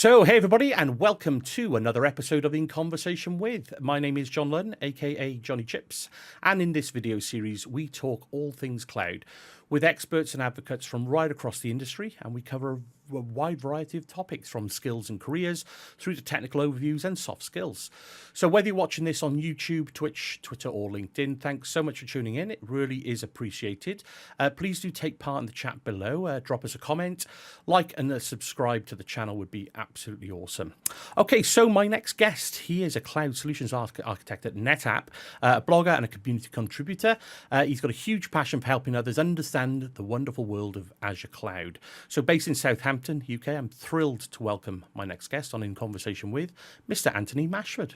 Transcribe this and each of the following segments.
So, hey everybody, and welcome to another episode of In Conversation With. My name is John Lunn, aka Jonnychipz, and in this video series, we talk all things cloud with experts and advocates from right across the industry, and we cover a wide variety of topics from skills and careers through to technical overviews and soft skills. So whether you're watching this on YouTube, Twitch, Twitter, or LinkedIn, thanks so much for tuning in. It really is appreciated. Please do take part in the chat below. Drop us a comment, like and subscribe to the channel would be absolutely awesome. Okay, so my next guest, he is a cloud solutions architect at NetApp, a blogger and a community contributor. He's got a huge passion for helping others understand the wonderful world of Azure Cloud. So based in Southampton, UK, I'm thrilled to welcome my next guest on In Conversation With, Mr. Anthony Mashford.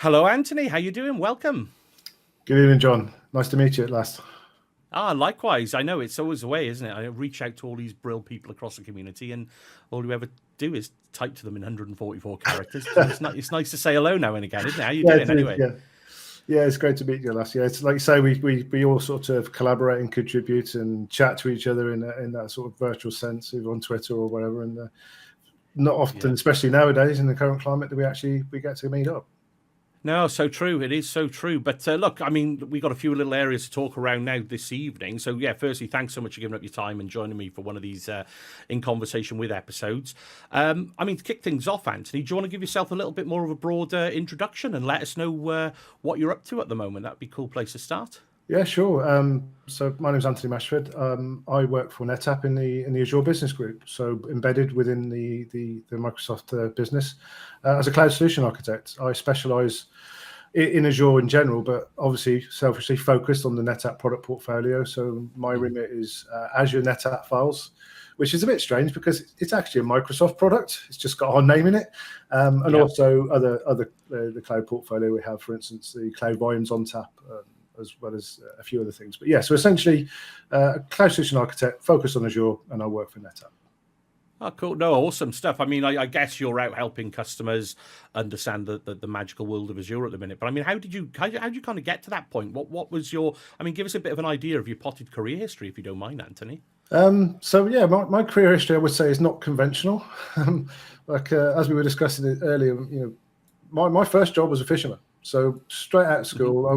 Hello, Anthony. How you doing? Welcome. Good evening, John. Nice to meet you at last. Likewise. I know it's always the way, isn't it? I reach out to all these brill people across the community, and all you ever do is type to them in 144 characters. It's nice to say hello now and again, isn't it? How you doing anyway? Yeah, it's great to meet you last. Yeah, it's like you say, we all sort of collaborate and contribute and chat to each other in that sort of virtual sense, either on Twitter or whatever. And not often, especially nowadays in the current climate, that we get to meet up. No, so true. It is so true. But look, I mean, we got a few little areas to talk around now this evening. So yeah, firstly, thanks so much for giving up your time and joining me for one of these In Conversation With episodes. I mean, to kick things off, Anthony, do you want to give yourself a little bit more of a broader introduction and let us know what you're up to at the moment? That'd be a cool place to start. Yeah, sure. So my name is Anthony Mashford. I work for NetApp in the Azure Business Group, so embedded within the Microsoft business as a cloud solution architect. I specialize in Azure in general, but obviously selfishly focused on the NetApp product portfolio. So my remit is Azure NetApp Files, which is a bit strange because it's actually a Microsoft product. It's just got our name in it, and also other the cloud portfolio we have, for instance, the Cloud Volumes ONTAP. As well as a few other things. But yeah, so essentially a cloud solution architect focused on Azure, and I work for NetApp. Oh, cool. No, awesome stuff. I mean, I guess you're out helping customers understand the magical world of Azure at the minute. But I mean, how did you kind of get to that point? What was your, I mean, give us a bit of an idea of your potted career history, if you don't mind, Anthony. So yeah, my career history, I would say, is not conventional. As we were discussing it earlier, you know, my first job was a fisherman. So straight out of school,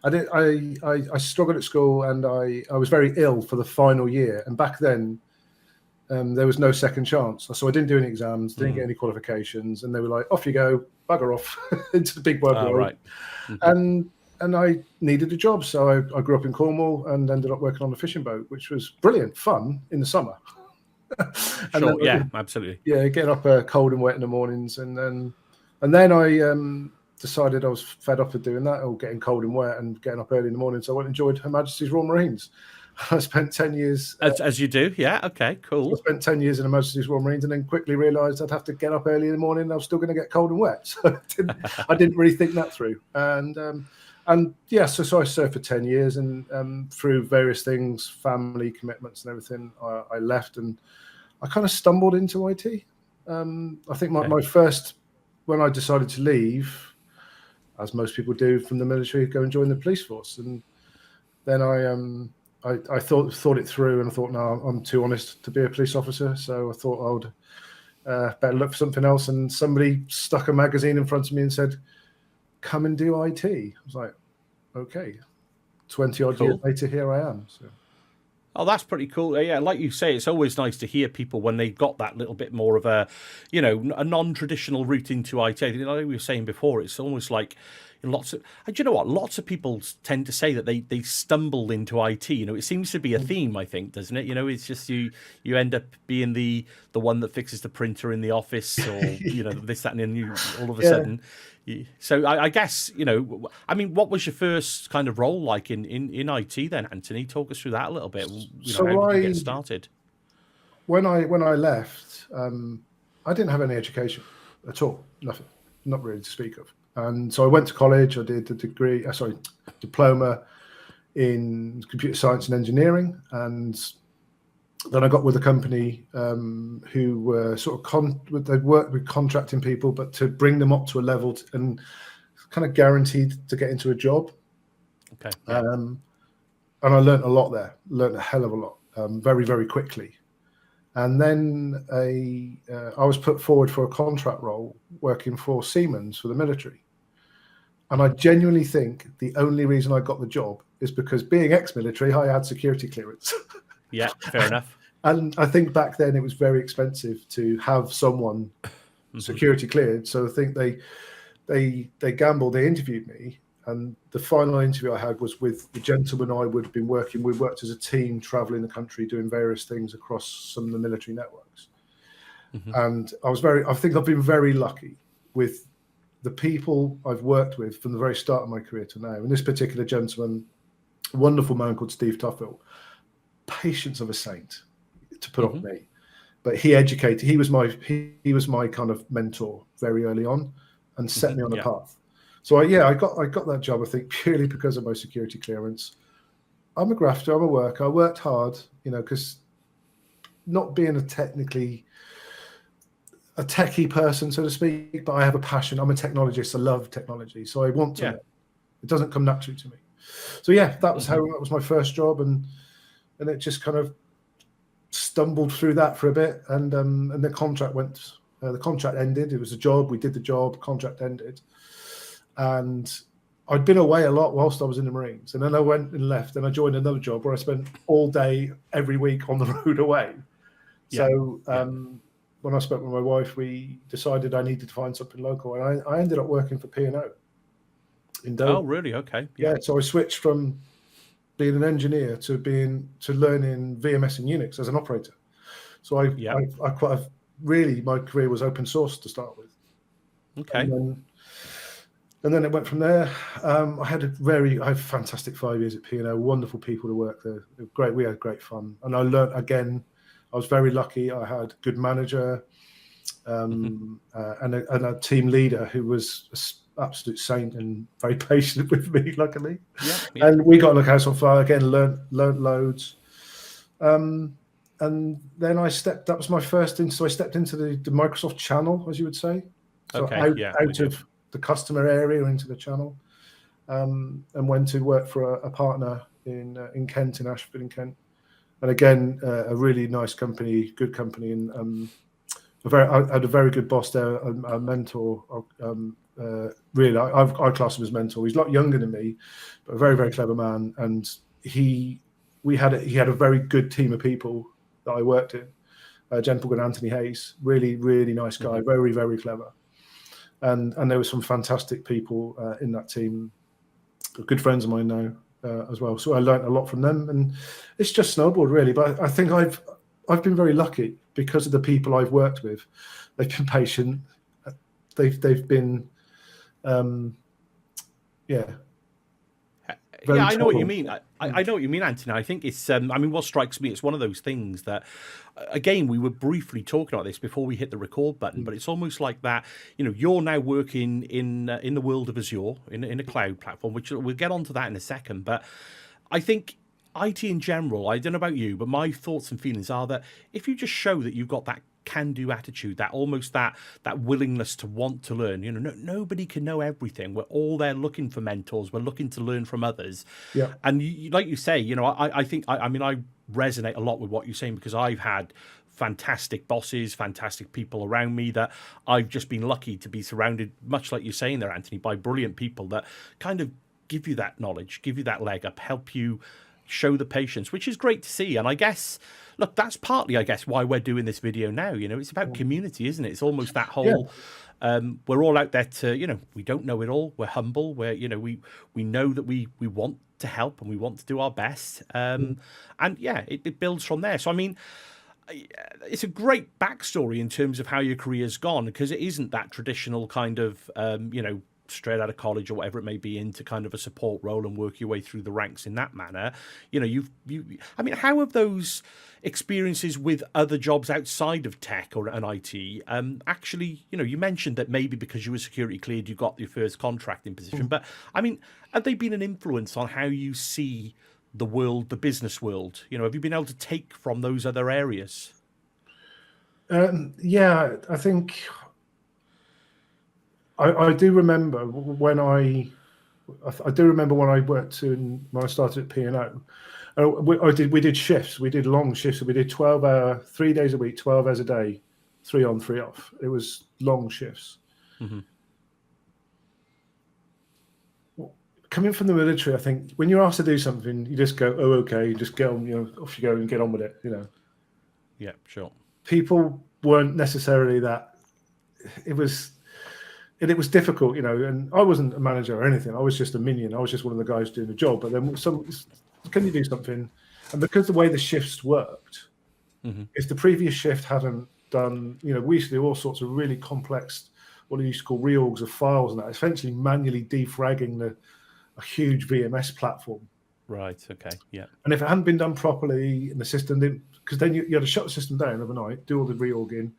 I struggled at school, and I was very ill for the final year. And back then, there was no second chance. So I didn't do any exams, didn't get any qualifications, and they were like, "Off you go, bugger off into the big wide world." Right. And I needed a job, so I grew up in Cornwall and ended up working on a fishing boat, which was brilliant fun in the summer. Sure. Yeah, absolutely. Yeah, getting up cold and wet in the mornings, and then I decided I was fed up of doing that, or getting cold and wet and getting up early in the morning. So I went and joined Her Majesty's Royal Marines. I spent 10 years. As you do, yeah. Okay, cool. I spent 10 years in Her Majesty's Royal Marines, and then quickly realised I'd have to get up early in the morning, and I was still going to get cold and wet. So I didn't really think that through. And yeah, so I served for 10 years, and through various things, family commitments and everything, I left, and I kind of stumbled into IT. I think my first, when I decided to leave, as most people do from the military, go and join the police force. And then I thought it through, and I thought, no, I'm too honest to be a police officer. So I thought I would better look for something else. And somebody stuck a magazine in front of me and said, "Come and do IT." I was like, okay. 20 odd years later, here I am. So. Oh, that's pretty cool. Yeah, like you say, it's always nice to hear people when they've got that little bit more of a, you know, a non-traditional route into IT. Like we were saying before, it's almost like lots of, do you know what? Lots of people tend to say that they stumble into IT. You know, it seems to be a theme, I think, doesn't it? You know, it's just you end up being the one that fixes the printer in the office, or you know, this, that, and then you all of a sudden. So I guess, you know, I mean, what was your first kind of role like in IT then, Anthony? Talk us through that a little bit. You know, how did you get started? When I left, I didn't have any education at all. Nothing, not really to speak of. And so I went to college. I did a diploma in computer science and engineering, and then I got with a company who were sort of they'd worked with contracting people, but to bring them up to a level and kind of guaranteed to get into a job. Okay. Yeah. And I learned a lot there. Learned a hell of a lot, very, very quickly. And then I was put forward for a contract role working for Siemens for the military. And I genuinely think the only reason I got the job is because, being ex-military, I had security clearance. Yeah, fair enough. And I think back then it was very expensive to have someone security cleared. So I think they gambled. They interviewed me, and the final interview I had was with the gentleman I would have been working with. We worked as a team, traveling the country, doing various things across some of the military networks. And I think I've been very lucky with the people I've worked with from the very start of my career to now. And this particular gentleman, a wonderful man called Steve Tuffill, patience of a saint to put up with me. But he was my kind of mentor very early on and set me on a path. So I got that job, I think, purely because of my security clearance. I'm a grafter, I'm a worker. I worked hard, because not being a techie person, so to speak, but I have a passion. I'm a technologist. I love technology. So I want to learn. It doesn't come naturally to me. So that was my first job, and it just kind of stumbled through that for a bit, and the contract ended. It was a job. We did the job. Contract ended. And I'd been away a lot whilst I was in the Marines. And then I went and left, and I joined another job where I spent all day, every week on the road away. So when I spoke with my wife, we decided I needed to find something local. And I ended up working for P&O in Dover. Oh, really? Okay. Yeah. So I switched from being an engineer to learning VMS and Unix as an operator. So my career was open source to start with. Okay. And then it went from there. I had a fantastic 5 years at P&O, wonderful people to work there. Great. We had great fun. And I learned again. I was very lucky. I had a good manager and a team leader who was an absolute saint and very patient with me, luckily. Yeah. And we got the house on fire again, learned loads. And then that was my first so I stepped into the Microsoft channel, as you would say. So out of the customer area into the channel, and went to work for a partner in Kent, in Ashford in Kent. And again, a really nice company, good company, and I had a very good boss there, a mentor. Really, I class him as mentor. He's a lot younger than me, but a very, very clever man. And he had a very good team of people that I worked in. A gentleman called Anthony Hayes, really, really nice guy, very, very clever. And there were some fantastic people in that team, good friends of mine now. As well, so I learned a lot from them, and it's just snowballed really. But I think I've been very lucky because of the people I've worked with. They've been patient. They've been, I know what you mean. I know what you mean, Anthony. I think it's. What strikes me, it's one of those things that, again, we were briefly talking about this before we hit the record button. But it's almost like that. You're now working in the world of Azure, in a cloud platform, which we'll get onto that in a second. But I think IT in general, I don't know about you, but my thoughts and feelings are that if you just show that you've got that can-do attitude, that willingness to want to learn. Nobody can know everything. We're all there looking for mentors. We're looking to learn from others. Yeah. And like you say, I think I resonate a lot with what you're saying, because I've had fantastic bosses, fantastic people around me that I've just been lucky to be surrounded, much like you're saying there, Anthony, by brilliant people that kind of give you that knowledge, give you that leg up, help you show the patience, which is great to see. And I guess, look, that's partly, why we're doing this video now. It's about community, isn't it? It's almost that whole, we're all out there to, we don't know it all. We're humble. We know that we want to help and we want to do our best. And it builds from there. So, it's a great backstory in terms of how your career's gone, because it isn't that traditional kind of, straight out of college or whatever it may be into kind of a support role and work your way through the ranks in that manner. You know, I mean, how have those experiences with other jobs outside of tech or an IT actually, you know, you mentioned that maybe because you were security cleared, you got your first contracting position, but I mean, have they been an influence on how you see the world, the business world? You know, have you been able to take from those other areas? Yeah, I think I do remember when I do remember when I worked when I started at P&O. We did shifts. We did long shifts. We did 12-hour, 3 days a week, 12 hours a day, 3 on, 3 off. It was long shifts. Mm-hmm. Coming from the military, I think when you're asked to do something, you just go, "Oh, okay," you just get on, you know, off you go and get on with it. You know. Yeah, sure. People weren't necessarily that. It was difficult, you know. And I wasn't a manager or anything. I was just a minion. I was just one of the guys doing the job. But then can you do something? And because the way the shifts worked, if the previous shift hadn't done, you know, we used to do all sorts of really complex, what they used to call reorgs of files and that, essentially manually defragging a huge VMS platform. Right. Okay. Yeah. And if it hadn't been done properly and the system didn't, because then you had to shut the system down overnight, do all the reorging,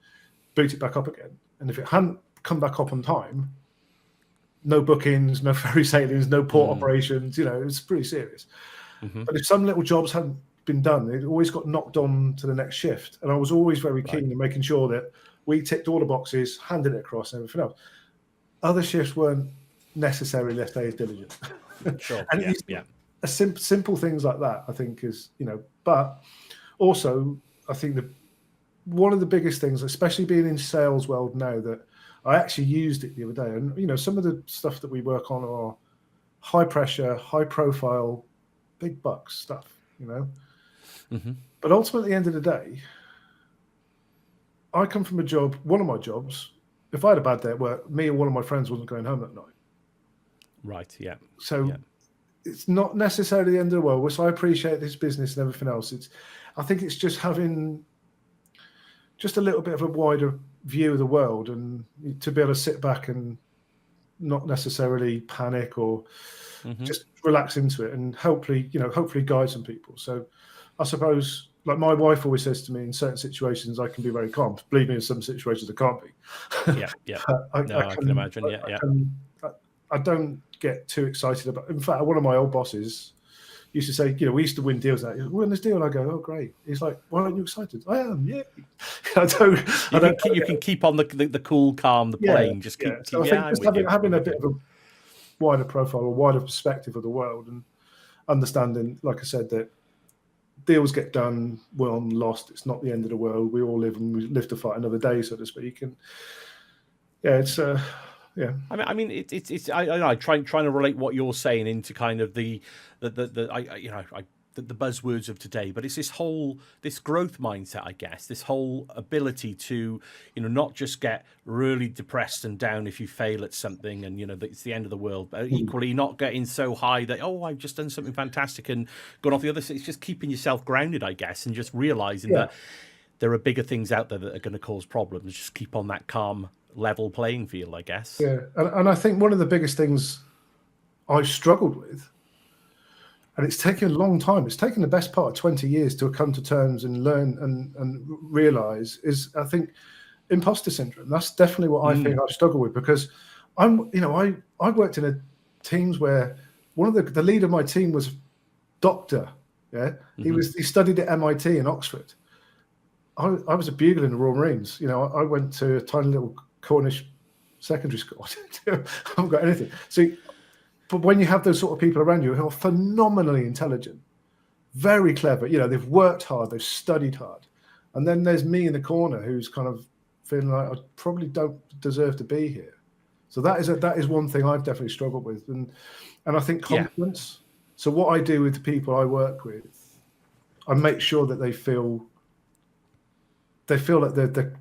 boot it back up again. And if it hadn't come back up on time, no bookings, no ferry sailings, no port operations, you know, it was pretty serious. But if some little jobs hadn't been done, it always got knocked on to the next shift. And I was always very keen in making sure that we ticked all the boxes, handed it across and everything else. Other shifts weren't necessarily less as diligent. Sure. And simple things like that, I think, is, you know, but also I think that one of the biggest things, especially being in sales world now, that I actually used it the other day, and, you know, some of the stuff that we work on are high pressure, high profile, big bucks stuff, you know. But ultimately, at the end of the day, I come from a job, one of my jobs, if I had a bad day at work, me or one of my friends wasn't going home that night. Right. Yeah. So it's not necessarily the end of the world, which I appreciate this business and everything else. I think it's just having just a little bit of a wider view of the world and to be able to sit back and not necessarily panic or just relax into it and hopefully guide some people. So I suppose, like my wife always says to me, in certain situations I can be very calm. Believe me, in some situations I can't be. Yeah. I can imagine. I don't get too excited about. In fact, one of my old bosses used to say, you know, we used to win deals. Like, win this deal, and I go, "Oh, great." He's like, "Why aren't you excited?" I am. Yeah. You can keep on the cool, calm, the plane. Just keep. So I think just having a bit of a wider profile or wider perspective of the world and understanding, like I said, that deals get done, won, lost. It's not the end of the world. We all live and we live to fight another day, so to speak. And it's yeah. I mean, it's. I trying to relate what you're saying into kind of the buzzwords of today, but it's this growth mindset, I guess, this whole ability to, you know, not just get really depressed and down if you fail at something and, you know, that it's the end of the world, but equally not getting so high that, oh, I've just done something fantastic and gone off the other side. It's just keeping yourself grounded, I guess, and just realizing that there are bigger things out there that are going to cause problems. Just keep on that calm, level playing field, I guess. Yeah, and I think one of the biggest things I've struggled with, and it's taken a long time, it's taken the best part of 20 years to come to terms and learn and realize, is, I think, imposter syndrome. That's definitely what I think I've struggled with, because I worked in teams where one of the leader of my team was doctor. Yeah, he studied at MIT in Oxford. I was a bugle in the Royal Marines. You know, I went to a tiny little Cornish secondary school. I haven't got anything. So, but when you have those sort of people around you who are phenomenally intelligent, very clever, you know, they've worked hard, they've studied hard, and then there's me in the corner who's kind of feeling like I probably don't deserve to be here. So that is one thing I've definitely struggled with, and I think confidence. Yeah. So what I do with the people I work with, I make sure that they feel like they're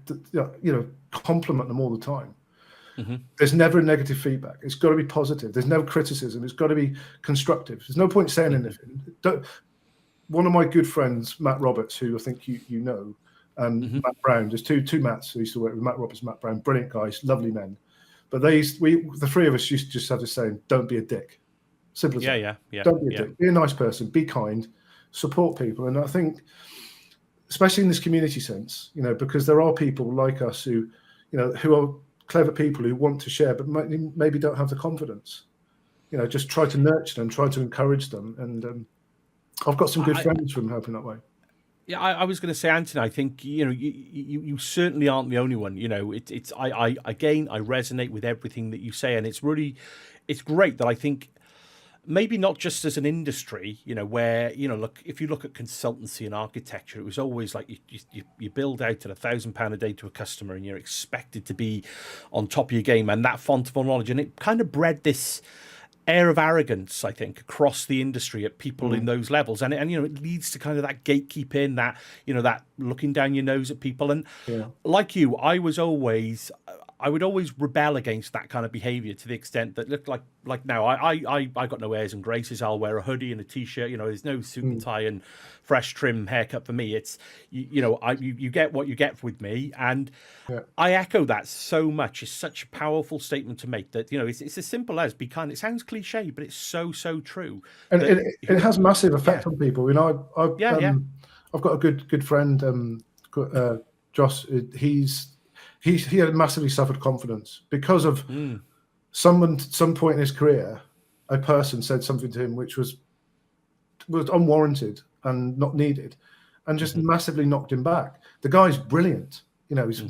you know, compliment them all the time. There's never negative feedback. It's got to be positive. There's no criticism. It's got to be constructive. There's no point saying anything. One of my good friends, Matt Roberts, who I think you know, and Matt Brown. There's two Matts who used to work with Matt Roberts, Matt Brown. Brilliant guys, lovely men. But the three of us used to just have this saying, "Don't be a dick." Simple as that. Yeah. Don't be a dick. Be a nice person. Be kind. Support people. And I think, especially in this community sense, because there are people like us who are clever people who want to share, but maybe don't have the confidence. Just try to nurture them, try to encourage them, and I've got some good friends from helping that way. Yeah, I was going to say, Anthony, I think you certainly aren't the only one. I resonate with everything that you say, and it's great that I think maybe not just as an industry, where look, if you look at consultancy and architecture, it was always like you build out at £1,000 a day to a customer, and you're expected to be on top of your game, and that font of knowledge, and it kind of bred this air of arrogance, I think, across the industry at people in those levels, and it leads to kind of that gatekeeping, that that looking down your nose at people. And like you, I would always rebel against that kind of behavior, to the extent that, look, like now I got no airs and graces. I'll wear a hoodie and a t-shirt. There's no suit and tie and fresh trim haircut for me. It's you get what you get with me, and I echo that so much. It's such a powerful statement to make, that it's as simple as be kind. It sounds cliche, but it's so true, and it has massive effect on people. I've got a good friend, Josh. He had massively suffered confidence because of someone at some point in his career. A person said something to him which was unwarranted and not needed, and just massively knocked him back. The guy's brilliant. He's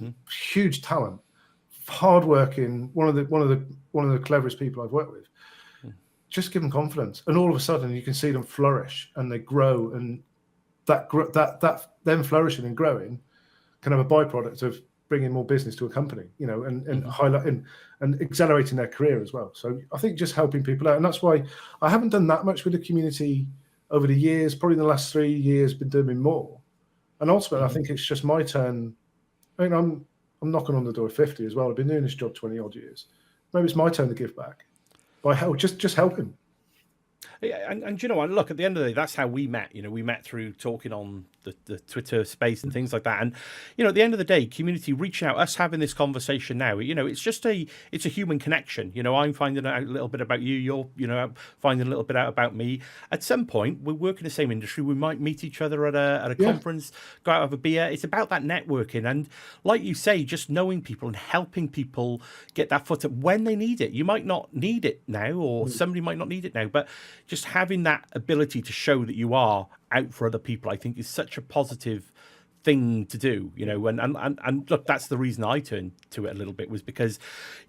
huge talent, hardworking, one of the cleverest people I've worked with. Just give them confidence, and all of a sudden you can see them flourish and they grow, and that them flourishing and growing can have a byproduct of bringing more business to a company, and highlighting and accelerating their career as well. So I think just helping people out, and that's why I haven't done that much with the community over the years. Probably in the last 3 years, been doing more, and ultimately I think it's just my turn. I mean, I'm knocking on the door of 50 as well. I've been doing this job 20 odd years. Maybe it's my turn to give back by just helping. Yeah, and look, at the end of the day, that's how we met. We met through talking on the Twitter space and things like that. And at the end of the day, community reaching out, us having this conversation now, it's a human connection. I'm finding out a little bit about you. You're finding a little bit out about me. At some point, we work in the same industry. We might meet each other at a conference, go out have a beer. It's about that networking, and like you say, just knowing people and helping people get that foot up when they need it. You might not need it now, or somebody might not need it now, but just having that ability to show that you are out for other people, I think, is such a positive thing to do, and look, that's the reason I turned to it a little bit, was because,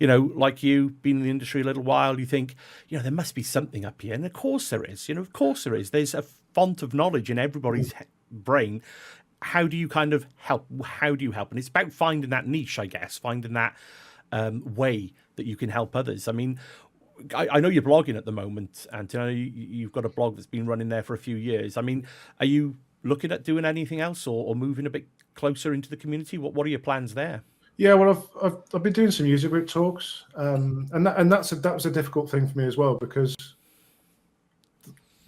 like you, been in the industry a little while, you think, there must be something up here, and of course there is, of course there is. There's a font of knowledge in everybody's brain. How do you kind of help? How do you help? And it's about finding that niche, I guess, finding that way that you can help others. I mean, I know you're blogging at the moment, and you've got a blog that's been running there for a few years. I mean, are you looking at doing anything else, or moving a bit closer into the community? What are your plans there? Yeah, well, I've been doing some user group talks, and that was a difficult thing for me as well, because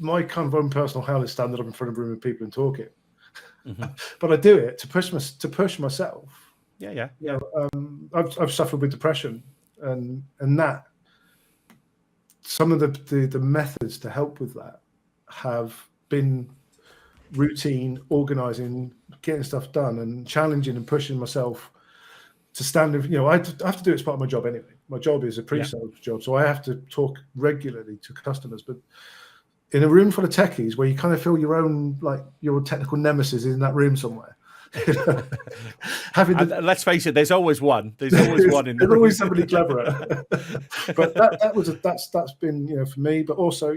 my kind of own personal hell is standing up in front of a room of people and talking. But I do it to push myself. Yeah. I've suffered with depression, and that. Some of the methods to help with that have been routine, organising, getting stuff done, and challenging and pushing myself to stand. I have to do it as part of my job anyway. My job is a pre-sales job, so I have to talk regularly to customers. But in a room full of techies, where you kind of feel your technical nemesis is in that room somewhere. Let's face it, there's always one. There's always one in the room. There's always somebody cleverer. But that's been for me. But also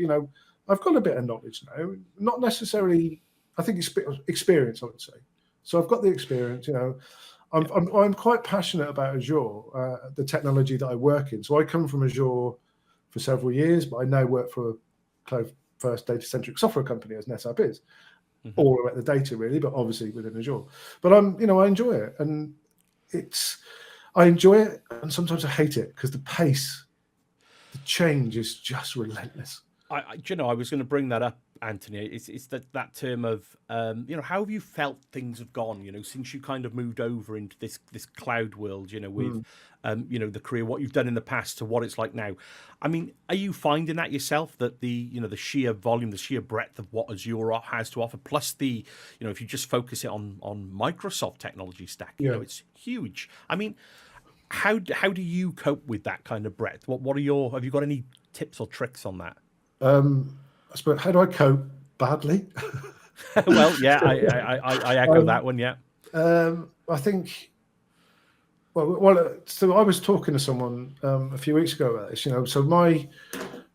I've got a bit of knowledge now. Not necessarily. I think experience, I would say. So I've got the experience. I'm quite passionate about Azure, the technology that I work in. So I come from Azure for several years, but I now work for a cloud-first data-centric software company, as NetApp is. All about the data, really, but obviously within Azure. But I enjoy it, and I enjoy it, and sometimes I hate it, because the pace, the change is just relentless. I was going to bring that up Anthony. It's that term of how have you felt things have gone? Since you kind of moved over into this cloud world. With the career, what you've done in the past to what it's like now. I mean, are you finding that yourself, that the sheer volume, the sheer breadth of what Azure has to offer, plus the if you just focus it on Microsoft technology stack, it's huge. I mean, how do you cope with that kind of breadth? Have you got any tips or tricks on that? I suppose, how do I cope? Badly. Well, yeah, I echo that one. Yeah. I think. So I was talking to someone a few weeks ago about this. So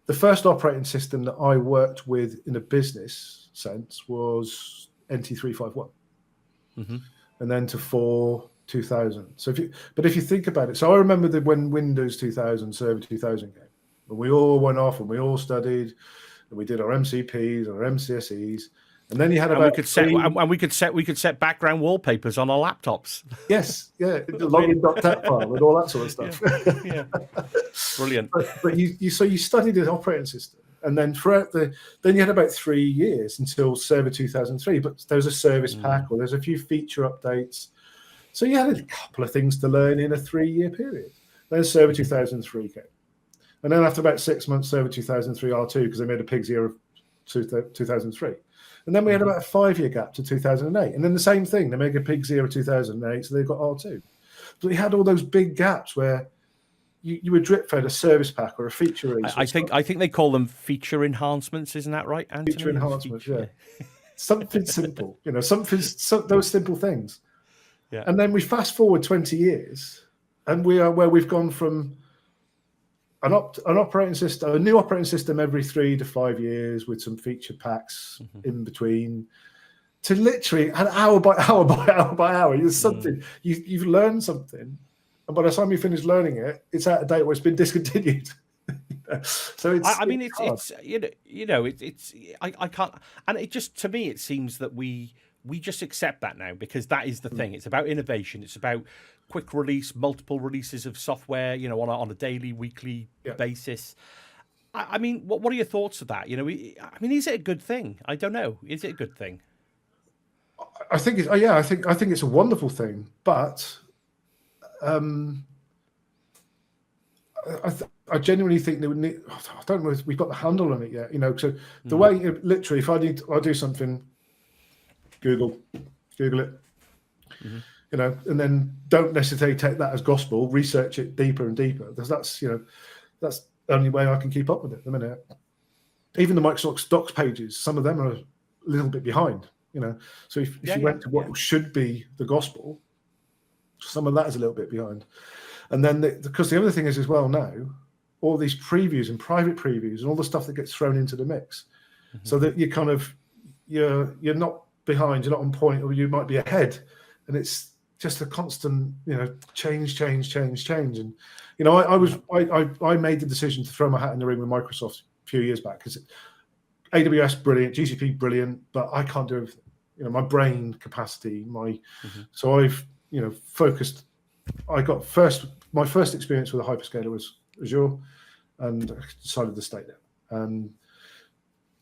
the first operating system that I worked with in a business sense was NT351, and then to 2000. So if you think about it, so I remember when Windows 2000, Server 2000 came, and we all went off and we all studied, and we did our MCPs and our MCSEs. And then you had about we could set background wallpapers on our laptops. Yes, yeah, the login.tat file and all that sort of stuff. Yeah. Brilliant. But you studied an operating system, and then then you had about 3 years until Server 2003. But there was a service pack, or there's a few feature updates. So you had a couple of things to learn in a 3-year period. Then Server 2003 came, and then after about 6 months, Server 2003 R2, because they made a pig's ear of 2003. And then we had about a 5-year gap to 2008. And then the same thing, they make a pig's ear of 2008, so they've got R2. But we had all those big gaps where you were drip fed a service pack or a feature release. I think they call them feature enhancements, isn't that right, Anthony? Feature enhancements, yeah. Something simple, those simple things. Yeah. And then we fast forward 20 years, and we are where we've gone from a new operating system every 3 to 5 years with some feature packs in between, to literally an hour by hour by hour by hour. There's something you've learned something, and by the time you finish learning it, it's out of date or it's been discontinued. So it's. I can't, and it just, to me, it seems that we just accept that now, because that is the thing. It's about innovation. It's about quick release, multiple releases of software, on a daily, weekly basis. I mean, what are your thoughts of that? Is it a good thing? I don't know. Is it a good thing? I think it's. I think it's a wonderful thing, but I genuinely think they would need. I don't know if we've got the handle on it yet. So the way, literally, if I do something, Google it. And then don't necessarily take that as gospel. Research it deeper and deeper, because that's the only way I can keep up with it at the minute. Even the Microsoft Docs pages, some of them are a little bit behind. So if you went to what should be the gospel, some of that is a little bit behind. And then because the other thing is as well now, all these previews and private previews and all the stuff that gets thrown into the mix, so that you kind of you're not behind, you're not on point, or you might be ahead, and it's just a constant, change. And I made the decision to throw my hat in the ring with Microsoft a few years back, because AWS brilliant, GCP brilliant, but I can't do everything. My brain capacity, so I've focused. My first experience with a hyperscaler was Azure, and I decided to stay there and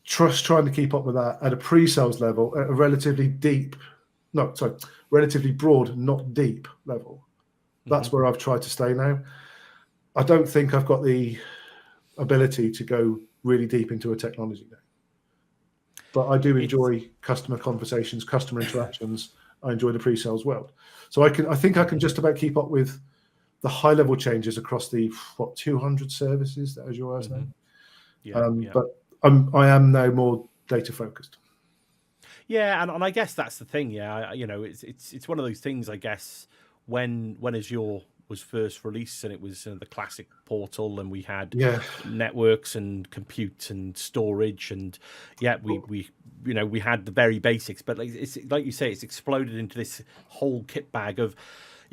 trying to keep up with that at a pre-sales level, at a relatively broad, not deep level. That's where I've tried to stay now. I don't think I've got the ability to go really deep into a technology now, but I do enjoy customer conversations, customer interactions. I enjoy the pre-sales world, so I think I can just about keep up with the high-level changes across the 200 services that Azure has now. But I am now more data focused. Yeah, and I guess that's the thing. Yeah, it's one of those things. I guess when Azure was first released, and it was the classic portal, and we had networks and compute and storage, and we had the very basics. But it's like you say, it's exploded into this whole kit bag of.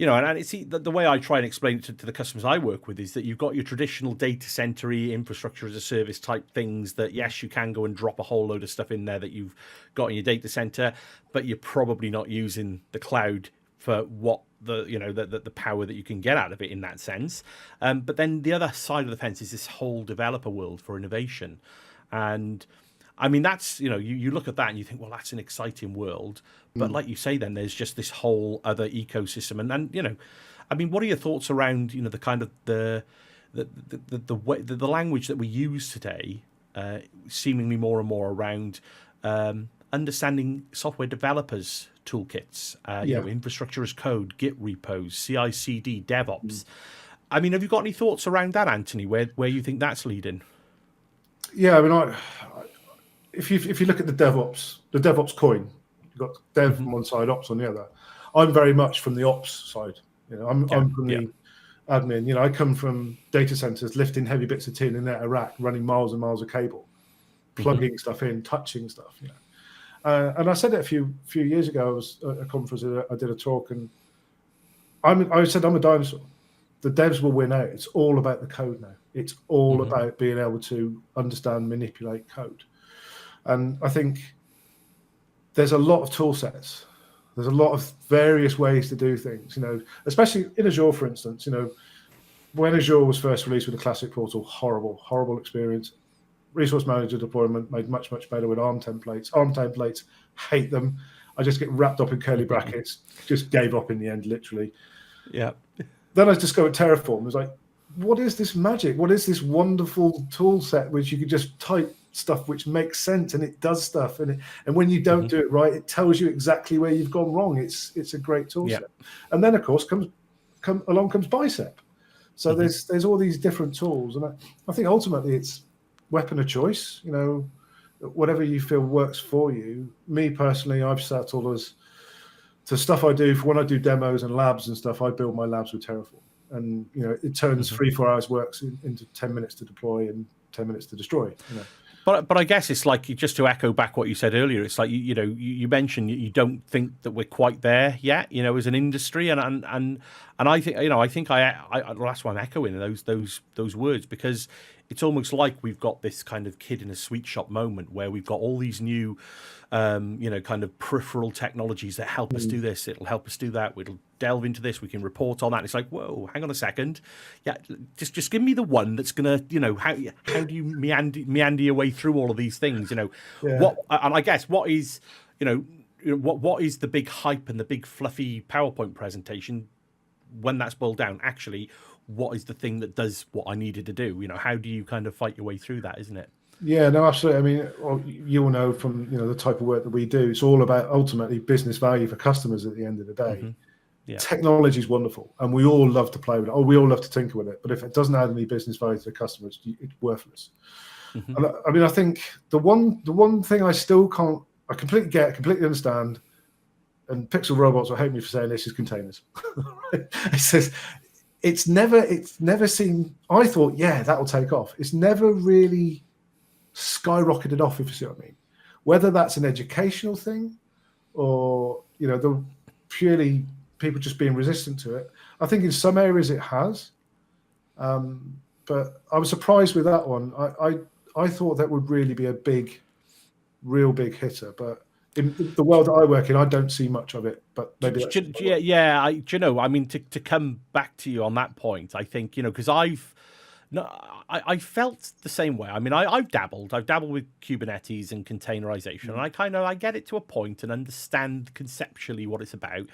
And it's the way I try and explain it to the customers I work with is that you've got your traditional data center infrastructure as a service type things that, yes, you can go and drop a whole load of stuff in there that you've got in your data center, but you're probably not using the cloud for what the power that you can get out of it in that sense. But then the other side of the fence is this whole developer world for innovation. And I mean, that's, you look at that and you think, well, that's an exciting world. But like you say, then there's just this whole other ecosystem. And I mean, what are your thoughts around, the kind of the way, the language that we use today, seemingly more and more around understanding software developers' toolkits, infrastructure as code, Git repos, CI/CD, DevOps. I mean, have you got any thoughts around that, Anthony? Where you think that's leading? Yeah, I mean, if you look at the DevOps coin, you've got dev from one side, ops on the other. I'm very much from the ops side. I'm from the admin. I come from data centers, lifting heavy bits of tin in a rack, running miles and miles of cable, plugging stuff in, touching stuff. And I said it a few years ago. I was at a conference. I did a talk, and I said I'm a dinosaur. The devs will win out. It's all about the code now. It's all about being able to understand, manipulate code. And I think there's a lot of tool sets. There's a lot of various ways to do things, especially in Azure, for instance. When Azure was first released with the Classic Portal, horrible experience. Resource Manager deployment made much better with ARM templates. ARM templates, hate them. I just get wrapped up in curly brackets. Just gave up in the end, literally. Yeah. Then I just go with Terraform. It was like, what is this magic? What is this wonderful tool set which you could just type stuff which makes sense and it does stuff, and when you don't do it right, it tells you exactly where you've gone wrong. It's a great tool set. And then of course along comes Bicep. So there's all these different tools, and I think ultimately it's weapon of choice. Whatever you feel works for you. Me personally, I've settled as to stuff I do for when I do demos and labs and stuff. I build my labs with Terraform, and it turns 3-4 hours works into 10 minutes to deploy and 10 minutes to destroy. But I guess it's like, just to echo back what you said earlier, it's like you mentioned you don't think that we're quite there yet, as an industry, and I think that's why I'm echoing those words, because it's almost like we've got this kind of kid in a sweet shop moment where we've got all these new kind of peripheral technologies that help us do this. It'll help us do that. We'll delve into this. We can report on that. And it's like, whoa, hang on a second. Yeah, just give me the one that's gonna, how do you meander your way through all of these things? What, and I guess what is, what is the big hype and the big fluffy PowerPoint presentation when that's boiled down? Actually, what is the thing that does what I needed to do? How do you kind of fight your way through that, isn't it? Yeah, no, absolutely. I mean, you'll know from the type of work that we do, it's all about ultimately business value for customers at the end of the day. Technology is wonderful, and we all love to play with it. We all love to tinker with it. But if it doesn't add any business value to the customers, it's worthless. And I mean, I think the one thing I still can't, I completely completely understand, and Pixel Robots will hate me for saying this, is containers. It says it's never seen. I thought, that'll take off. It's never really skyrocketed off, if you see what I mean. Whether that's an educational thing or the purely people just being resistant to it. I think in some areas it has, but I was surprised with that one. I thought that would really be a real big hitter, but in the world that I work in, I don't see much of it. But maybe I mean, to come back to you on that point, I think because I felt the same way. I mean, I've dabbled with Kubernetes and containerization, and I get it to a point and understand conceptually what it's about.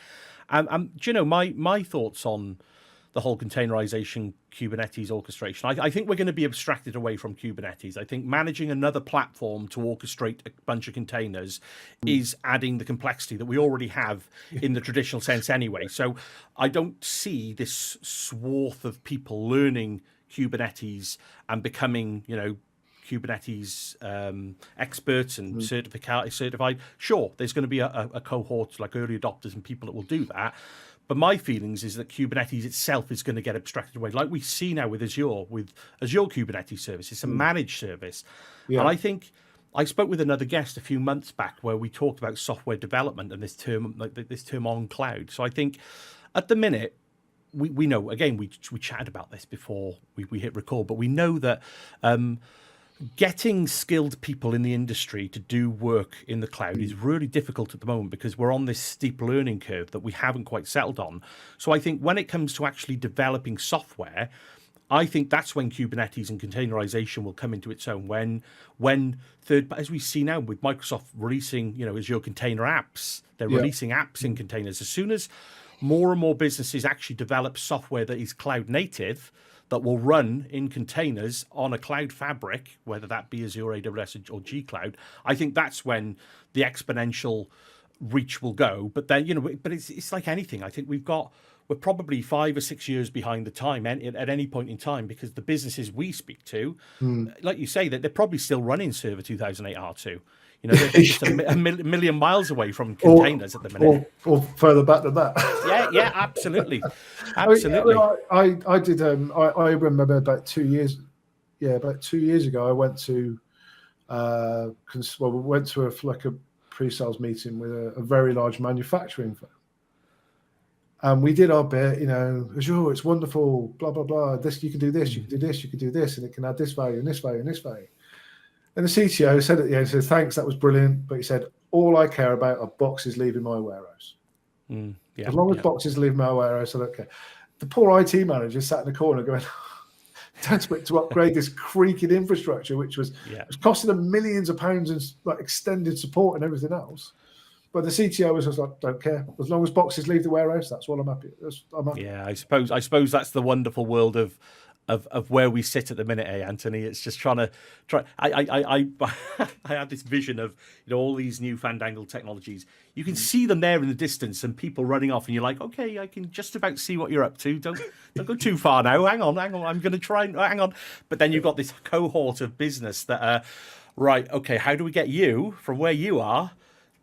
My thoughts on the whole containerization, Kubernetes orchestration, I think we're going to be abstracted away from Kubernetes. I think managing another platform to orchestrate a bunch of containers is adding the complexity that we already have in the traditional sense anyway. So I don't see this swath of people learning Kubernetes and becoming, Kubernetes experts and certified. Sure, there's going to be a cohort like early adopters and people that will do that. But my feelings is that Kubernetes itself is going to get abstracted away, like we see now with Azure Kubernetes service. It's a managed service. And I think I spoke with another guest a few months back where we talked about software development and this term on cloud. So I think at the minute, we know, again, we chatted about this before we hit record, but we know that getting skilled people in the industry to do work in the cloud is really difficult at the moment because we're on this steep learning curve that we haven't quite settled on. So I think when it comes to actually developing software, I think that's when Kubernetes and containerization will come into its own. When as we see now with Microsoft releasing, Azure Container Apps, they're Yeah. releasing apps in containers. As soon as more and more businesses actually develop software that is cloud native, that will run in containers on a cloud fabric, whether that be Azure, AWS, or G Cloud, I think that's when the exponential reach will go. But then, but it's like anything. I think we're probably 5 or 6 years behind the time at any point in time, because the businesses we speak to, like you say, that they're probably still running Server 2008 R2. They're just a million miles away from containers at the minute. Or further back than that. Yeah, absolutely. I did. I remember about 2 years. Yeah, about 2 years ago, I went to we went to a pre-sales meeting with a very large manufacturing firm. And we did our bit, Azure, it's wonderful, blah, blah, blah. This, you can do this, you can do this, you can do this, and it can add this value and this value and this value. And the CTO said at the end, thanks, that was brilliant. But he said, all I care about are boxes leaving my warehouse. As long as boxes leave my warehouse, I don't care. The poor IT manager sat in the corner going, desperate to upgrade this creaking infrastructure, which was costing them millions of pounds in extended support and everything else. But the CTO was just like, don't care. As long as boxes leave the warehouse, that's what I'm happy. Yeah, I suppose that's the wonderful world of where we sit at the minute, Anthony? It's just try. I had this vision of all these new fandangled technologies. You can see them there in the distance, and people running off, and you're like, okay, I can just about see what you're up to. Don't go too far now. Hang on. I'm going to try and hang on. But then you've got this cohort of business that right. Okay, how do we get you from where you are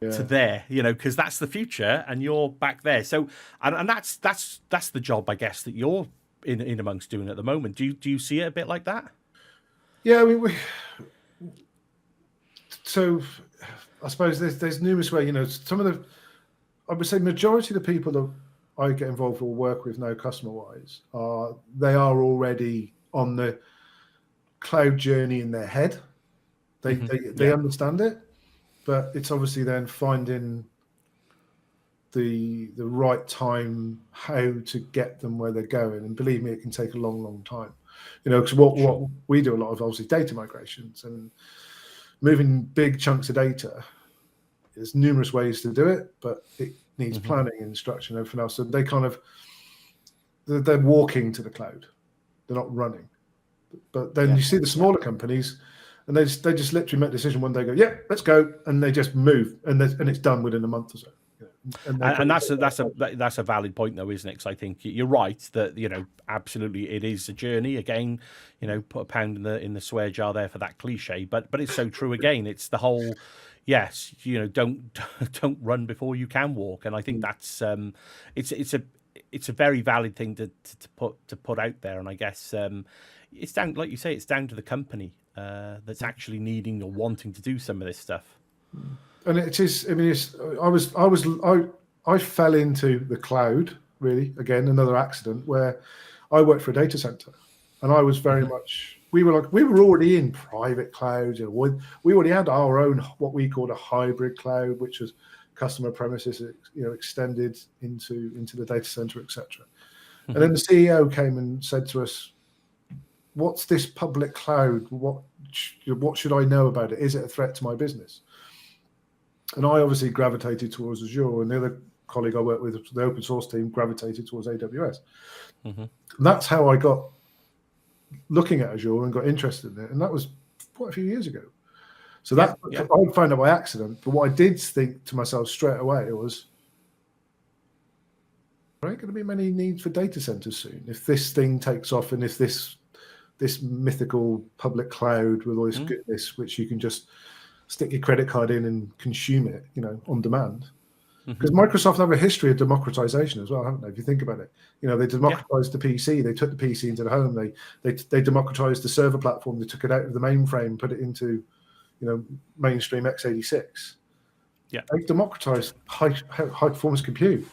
to there? Because that's the future, and you're back there. So, and that's the job, I guess, that you're in amongst doing at the moment. Do you see it a bit like that? Yeah, so I suppose there's numerous ways. Some of the, I would say, majority of the people that I get involved or work with now, customer wise, they are already on the cloud journey in their head. They understand it, but it's obviously then finding the right time, how to get them where they're going. And believe me, it can take a long time. Because what we do a lot of, obviously, data migrations and moving big chunks of data. There's numerous ways to do it, but it needs planning, instruction, everything else. So they they're walking to the cloud. They're not running. But then you see the smaller companies, and they just literally make a decision one day, go, yeah, let's go, and they just move, and it's done within a month or so. And that's a valid point, though, isn't it? Because I think you're right that absolutely it is a journey. Again, put a pound in the swear jar there for that cliche, but it's so true. Again, it's the whole don't run before you can walk, and I think that's it's a very valid thing to put out there. And I guess it's down, like you say, it's down to the company that's actually needing or wanting to do some of this stuff. And it is. I mean, I fell into the cloud, really. Again, another accident where I worked for a data center, and I was very much. We were already in private clouds. We already had our own what we called a hybrid cloud, which was customer premises, extended into the data center, etc. And then the CEO came and said to us, "What's this public cloud? What should I know about it? Is it a threat to my business?" And I obviously gravitated towards Azure, and the other colleague I worked with, the open source team, gravitated towards AWS. And that's how I got looking at Azure and got interested in it. And that was quite a few years ago. So I found out by accident. But what I did think to myself straight away was, there ain't going to be many needs for data centers soon. If this thing takes off, and if this mythical public cloud with all this goodness, which you can just stick your credit card in and consume it, on demand. Because Microsoft have a history of democratization as well, haven't they? If you think about it, they democratized the PC. They took the PC into the home. They democratized the server platform. They took it out of the mainframe, put it into, mainstream x86. Yeah, they democratized high performance compute.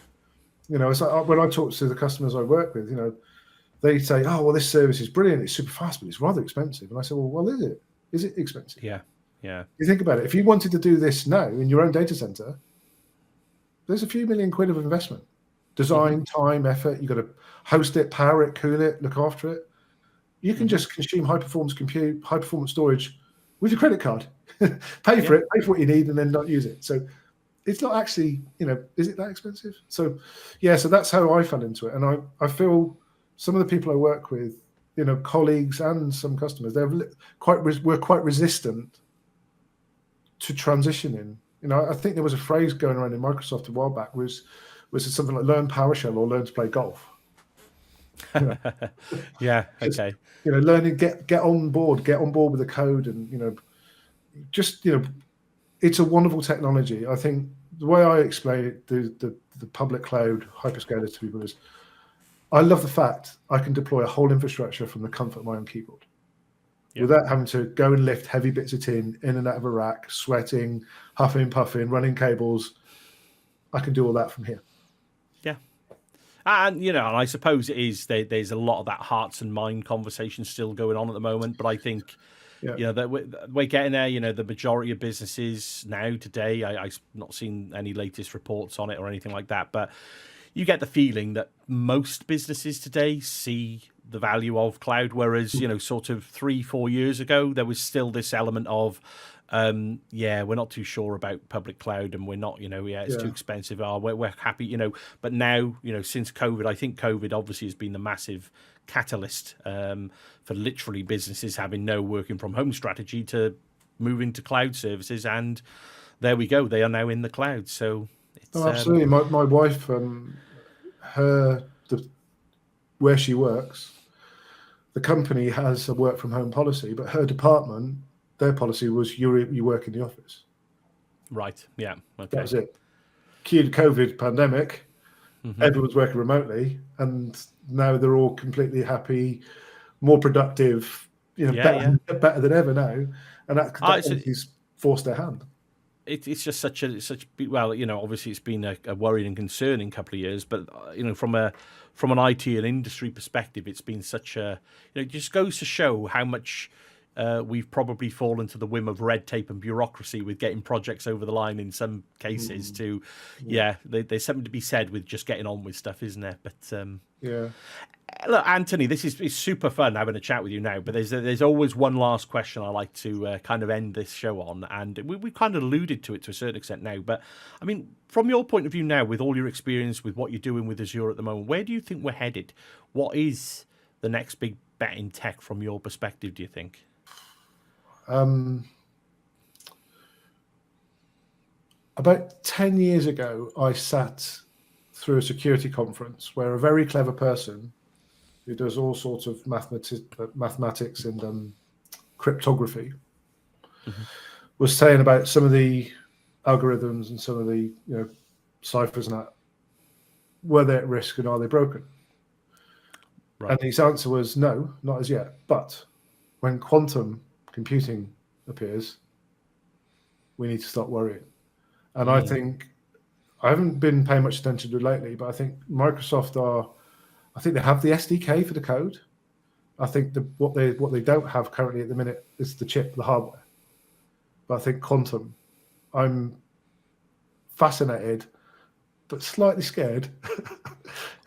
It's like when I talk to the customers I work with, they say, "Oh, well, this service is brilliant. It's super fast, but it's rather expensive." And I say, "Well, is it? Is it expensive?" Yeah. You think about it. If you wanted to do this now in your own data center, there's a few million quid of investment, design, time, effort. You've got to host it, power it, cool it, look after it. You can just consume high performance compute, high performance storage with your credit card. Pay for Yeah. it, pay for what you need, and then not use it. So it's not actually, is it that expensive? So yeah, so that's how I fell into it. And I feel some of the people I work with, colleagues and some customers, we're quite resistant to transitioning. I think there was a phrase going around in Microsoft a while back was something like learn PowerShell or learn to play golf. Yeah. Just, Okay. learning, get on board with the code, and it's a wonderful technology. I think the way I explain it, the public cloud hyperscalers to people is, I love the fact I can deploy a whole infrastructure from the comfort of my own keyboard. Yeah. Without having to go and lift heavy bits of tin in and out of a rack, sweating, huffing, puffing, running cables. I can do all that from here. Yeah. And, and I suppose it is, there's a lot of that hearts and mind conversation still going on at the moment. But I think, that we're getting there. The majority of businesses now, today, I've not seen any latest reports on it or anything like that. But you get the feeling that most businesses today see the value of cloud, whereas, sort of 3-4 years ago, there was still this element of, we're not too sure about public cloud, and we're not, it's too expensive. We're happy, but now, since COVID, I think COVID obviously has been the massive catalyst for literally businesses having no working from home strategy to moving to cloud services. And there we go. They are now in the cloud. So it's, absolutely. My wife, where she works, the company has a work from home policy, but her department, their policy was you work in the office. Right. Yeah. Okay. That was it. Cue the COVID pandemic, everyone's working remotely, and now they're all completely happy, more productive, better than ever now, and that company's forced their hand. It's just obviously it's been a worrying and concerning couple of years, but from an IT and industry perspective, it's been such a, it just goes to show how much we've probably fallen to the whim of red tape and bureaucracy with getting projects over the line in some cases. There's something to be said with just getting on with stuff, isn't there? But look, Anthony, this is super fun having a chat with you now, but there's always one last question I like to kind of end this show on, and we kind of alluded to it to a certain extent now, but I mean, from your point of view now, with all your experience with what you're doing with Azure at the moment, where do you think we're headed? What is the next big bet in tech from your perspective, do you think? About 10 years ago, I sat through a security conference where a very clever person who does all sorts of mathematics and cryptography was saying about some of the algorithms and some of the ciphers and that, were they at risk and are they broken? Right. And his answer was no, not as yet. But when quantum computing appears, we need to start worrying. And I think, I haven't been paying much attention to it lately, but I think Microsoft I think they have the SDK for the code. I think what they don't have currently at the minute is the chip, the hardware. But I think quantum, I'm fascinated, but slightly scared.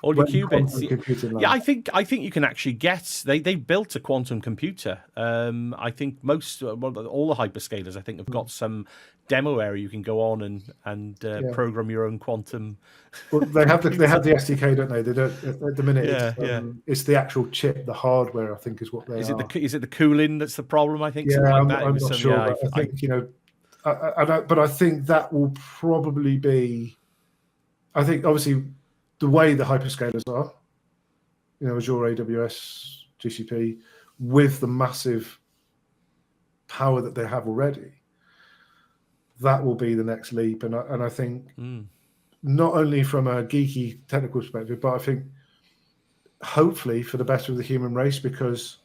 All your qubits. Yeah, I think you can actually get. They built a quantum computer. I think all the hyperscalers, I think, have got some demo area you can go on and program your own quantum. Well, they have the SDK, don't they? They don't at the minute. It's the actual chip, the hardware. I think is what they are. Is it the cooling that's the problem? I think. Yeah, something like I'm not sure. I think but I think that will probably be. I think obviously the way the hyperscalers are, Azure, AWS, GCP, with the massive power that they have already, that will be the next leap. And I think not only from a geeky technical perspective, but I think hopefully for the better of the human race, because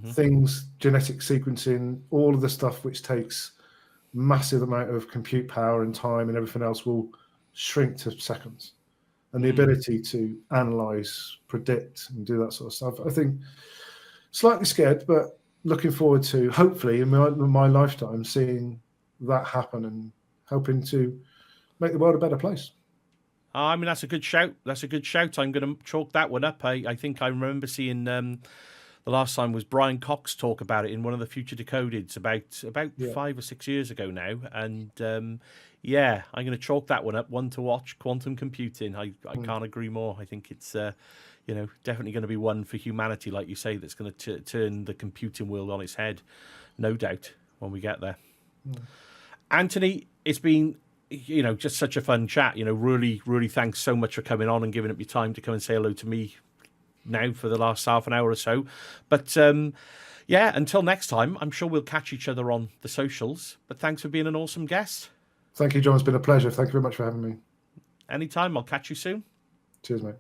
things, genetic sequencing, all of the stuff which takes massive amount of compute power and time and everything else will shrink to seconds. And the ability to analyze, predict, and do that sort of stuff. I think slightly scared, but looking forward to hopefully in my lifetime seeing that happen and helping to make the world a better place. I mean, that's a good shout. I'm going to chalk that one up. I think I remember seeing the the last time was Brian Cox talk about it in one of the Future Decodeds about Yeah. 5 or 6 years ago now. And yeah, I'm going to chalk that one up. One to watch, quantum computing. I can't agree more. I think it's definitely going to be one for humanity, like you say, that's going to turn the computing world on its head, no doubt, when we get there. Anthony, it's been just such a fun chat. Really, really thanks so much for coming on and giving up your time to come and say hello to me now for the last half an hour or so. But yeah, until next time, I'm sure we'll catch each other on the socials. But thanks for being an awesome guest. Thank you, John. It's been a pleasure. Thank you very much for having me. Anytime. I'll catch you soon. Cheers, mate.